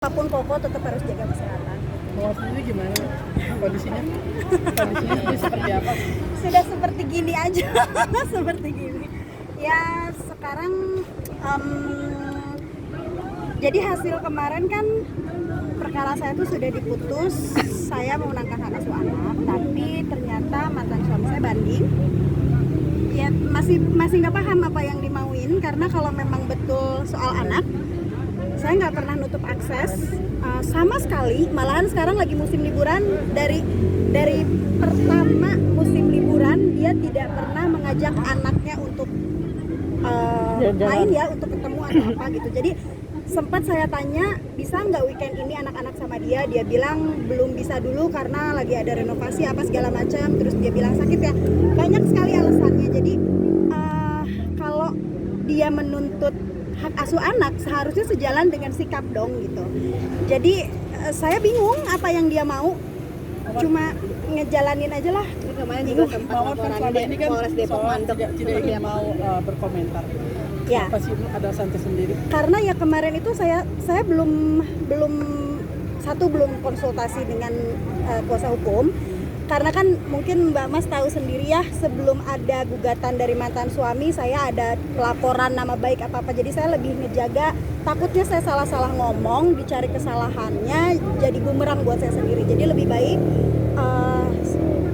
Apapun koko tetap harus jaga kesehatan. Mawar sendiri gimana kondisinya? Kondisinya seperti apa? Sudah seperti gini aja, seperti gini. Ya sekarang jadi hasil kemarin kan perkara saya tuh sudah diputus. Saya memenangkan hak asuh anak, tapi ternyata mantan suami saya banding. Ya masih nggak paham apa yang dimauin, karena kalau memang betul soal anak, saya nggak pernah nutup akses sama sekali. Malahan sekarang lagi musim liburan, dari pertama musim liburan dia tidak pernah mengajak anaknya untuk main ya, untuk ketemu atau apa gitu. Jadi sempat saya tanya, bisa nggak weekend ini anak-anak sama dia bilang belum bisa dulu karena lagi ada renovasi apa segala macam. Terus dia bilang sakit ya, banyak sekali alasannya. Jadi kalau dia menuntut hak asuh anak seharusnya sejalan dengan sikap dong gitu. Jadi saya bingung apa yang dia mau, cuma ngejalanin aja lah. Kemarin juga sempat laporan Polres Depok mantep tidak ingin mau berkomentar. Ya. Apa sih ada santai sendiri? Karena ya kemarin itu saya belum konsultasi dengan kuasa hukum. Karena kan mungkin Mbak Mas tahu sendiri ya, sebelum ada gugatan dari mantan suami, saya ada laporan nama baik apa-apa. Jadi saya lebih ngejaga, takutnya saya salah-salah ngomong, dicari kesalahannya, jadi bumerang buat saya sendiri. Jadi lebih baik,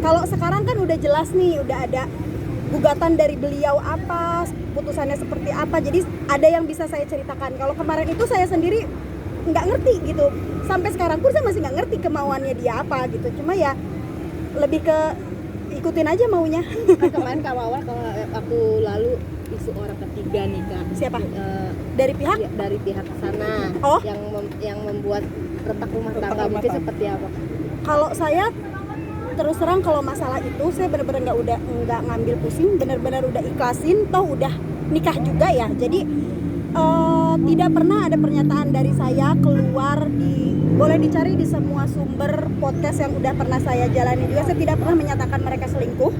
kalau sekarang kan udah jelas nih, udah ada gugatan dari beliau apa, putusannya seperti apa. Jadi ada yang bisa saya ceritakan. Kalau kemarin itu saya sendiri nggak ngerti gitu. Sampai sekarang pun saya masih nggak ngerti kemauannya dia apa gitu. Cuma ya lebih ke ikutin aja maunya. Kan kemarin awal waktu lalu isu orang ketiga nih Kak. Siapa? Dari pihak? Ya, dari pihak sana. Oh. Yang membuat retak rumah tangga mungkin seperti apa? Kalau saya terus terang, kalau masalah itu saya benar-benar nggak ngambil pusing, benar-benar udah ikhlasin, toh udah nikah juga ya. Jadi tidak pernah ada pernyataan dari saya keluar boleh dicari di semua sumber podcast yang udah pernah saya jalani juga. Saya tidak pernah menyatakan mereka selingkuh,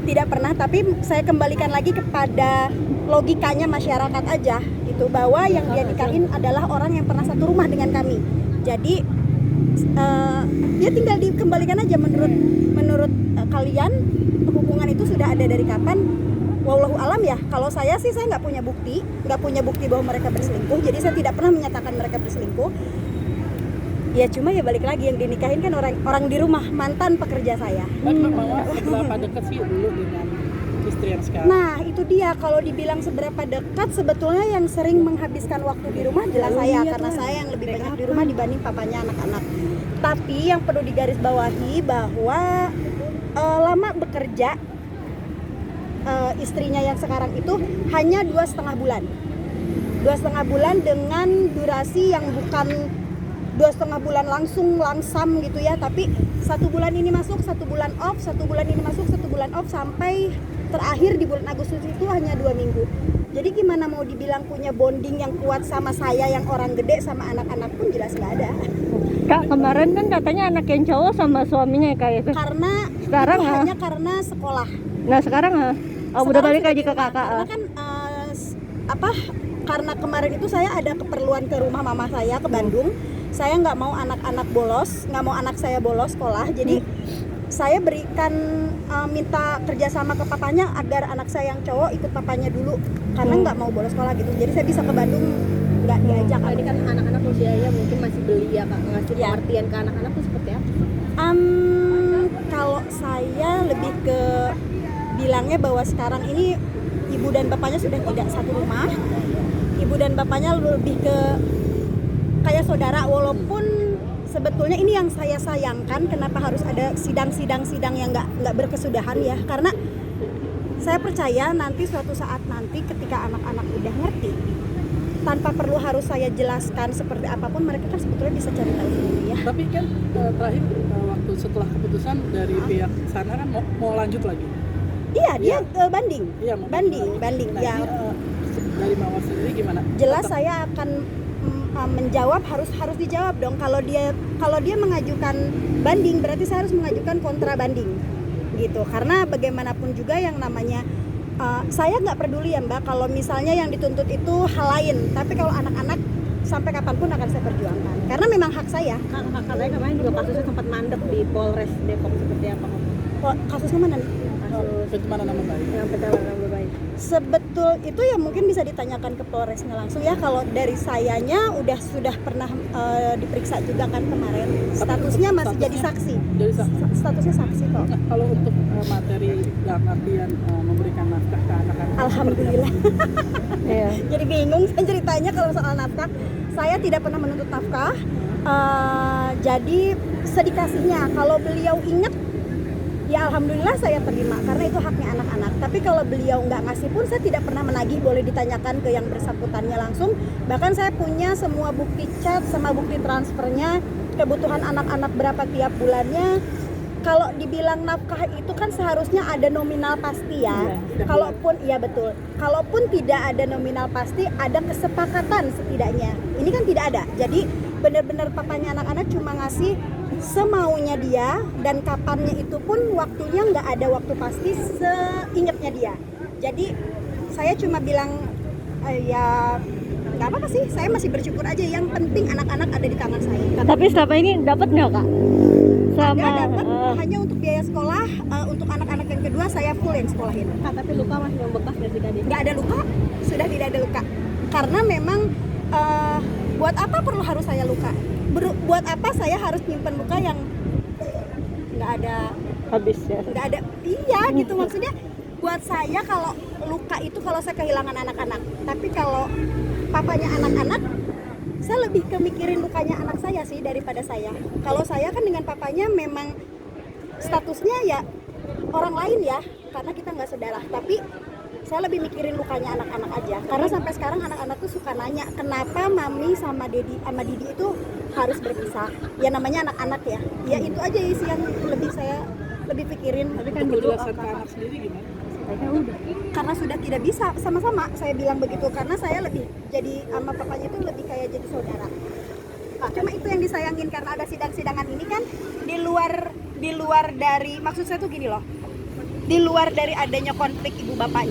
tidak pernah. Tapi saya kembalikan lagi kepada logikanya masyarakat aja gitu, bahwa yang dia nikahin adalah orang yang pernah satu rumah dengan kami. Jadi ya tinggal dikembalikan aja menurut kalian hubungan itu sudah ada dari kapan. Wallahu alam ya. Kalau saya sih, saya nggak punya bukti bahwa mereka berselingkuh. Jadi saya tidak pernah menyatakan mereka berselingkuh. Ya cuma ya balik lagi, yang dinikahin kan orang di rumah, mantan pekerja saya. Mawar seberapa dekat sih dulu dengan istri yang sekarang? Nah itu dia, kalau dibilang seberapa dekat, sebetulnya yang sering menghabiskan waktu di rumah jelas saya, karena saya yang lebih banyak di rumah dibanding papanya anak-anak. Tapi yang perlu digarisbawahi bahwa lama bekerja istrinya yang sekarang itu hanya 2,5 bulan. 2,5 bulan dengan durasi yang bukan 2,5 bulan langsam gitu ya, tapi 1 bulan ini masuk, 1 bulan off, 1 bulan ini masuk, 1 bulan off, sampai terakhir di bulan Agustus itu hanya 2 minggu. Jadi gimana mau dibilang punya bonding yang kuat sama saya yang orang gede, sama anak-anak pun jelas nggak ada. Kak, kemarin kan katanya anak yang cowok sama suaminya ya Kak ya? Karena Sekarang itu hanya karena sekolah. Nah sekarang udah balik lagi ke kakak. Karena kan karena kemarin itu saya ada keperluan ke rumah mama saya ke Bandung. Saya nggak mau anak-anak bolos, nggak mau anak saya bolos sekolah. Jadi saya berikan minta kerjasama ke papanya agar anak saya yang cowok ikut papanya dulu, karena nggak mau bolos sekolah gitu. Jadi saya bisa ke Bandung nggak diajak. Ini kan anak-anak usianya mungkin masih belia Kak, ngasih pengertian ke anak-anak tuh seperti apa? Kalau saya lebih ke bilangnya bahwa sekarang ini ibu dan bapaknya sudah tidak satu rumah. Ibu dan bapaknya lebih ke kayak saudara, walaupun sebetulnya ini yang saya sayangkan, kenapa harus ada sidang yang nggak berkesudahan ya, karena saya percaya nanti suatu saat nanti ketika anak-anak udah ngerti, tanpa perlu harus saya jelaskan seperti apapun, mereka kan sebetulnya bisa cari tahu sendiri ya. Tapi kan terakhir waktu setelah keputusan dari pihak sana kan mau lanjut lagi. Iya, dia banding. Iya, banding nah, ya. Dari Mawar sendiri gimana? Jelas saya akan menjawab, harus dijawab dong. Kalau dia mengajukan banding, berarti saya harus mengajukan kontra banding gitu. Karena bagaimanapun juga yang namanya saya nggak peduli ya Mbak, kalau misalnya yang dituntut itu hal lain, tapi kalau anak-anak sampai kapanpun akan saya perjuangkan karena memang hak saya. Katanya kemarin juga kasusnya sempat mandek di Polres Depok, seperti apa? Kasusnya mana nih? Pencemaran nama baik. Yang pencemaran nama baik. Sebetul itu ya mungkin bisa ditanyakan ke Polresnya langsung ya. Kalau dari sayanya sudah pernah diperiksa juga kan kemarin. Statusnya masih jadi saksi. Jadi Statusnya saksi kok. Nah, kalau untuk materi dalam artian memberikan nafkah ke anak-anak. Alhamdulillah. Iya. Jadi bingung saya ceritanya kalau soal nafkah. Saya tidak pernah menuntut nafkah. Jadi sedikasinya kalau beliau ingat ya alhamdulillah saya terima karena itu haknya anak-anak. Tapi kalau beliau nggak ngasih pun saya tidak pernah menagih, boleh ditanyakan ke yang bersangkutannya langsung. Bahkan saya punya semua bukti chat sama bukti transfernya, kebutuhan anak-anak berapa tiap bulannya. Kalau dibilang nafkah itu kan seharusnya ada nominal pasti ya. Kalaupun iya betul. Kalaupun tidak ada nominal pasti, ada kesepakatan setidaknya. Ini kan tidak ada. Jadi benar-benar papanya anak-anak cuma ngasih semaunya dia dan kapannya itu pun waktunya nggak ada waktu pasti seingatnya dia. Jadi saya cuma bilang ya nggak apa-apa sih, saya masih bersyukur aja, yang penting anak-anak ada di tangan saya. Tapi selama ini dapat nggak kak? Sama Dapat hanya untuk biaya sekolah, untuk anak-anak yang kedua saya full yang sekolahin. Tapi luka masih membekas nggak sih Kak? Nggak ada luka, sudah tidak ada luka. Karena memang buat apa perlu harus saya luka? Buat apa saya harus nyimpen luka yang nggak ada habis ya. nggak ada, iya gitu maksudnya. Buat saya kalau luka itu kalau saya kehilangan anak-anak, tapi kalau papanya anak-anak saya lebih kemikirin lukanya anak saya sih daripada saya. Kalau saya kan dengan papanya memang statusnya ya orang lain ya, karena kita nggak saudara, tapi saya lebih mikirin lukanya anak-anak aja. Karena sampai sekarang anak-anak tuh suka nanya kenapa mami sama Dedi sama Didi itu harus berpisah. Ya namanya anak-anak ya. Ya itu aja sih yang saya lebih pikirin. Tapi kan menjelaskan ke anak sendiri gimana? Karena sudah tidak bisa sama-sama, saya bilang begitu karena saya lebih jadi sama papanya itu lebih kayak jadi saudara. Cuma itu yang disayangin karena ada sidang-sidangan ini kan di luar dari, maksud saya tuh gini loh, di luar dari adanya konflik ibu bapaknya.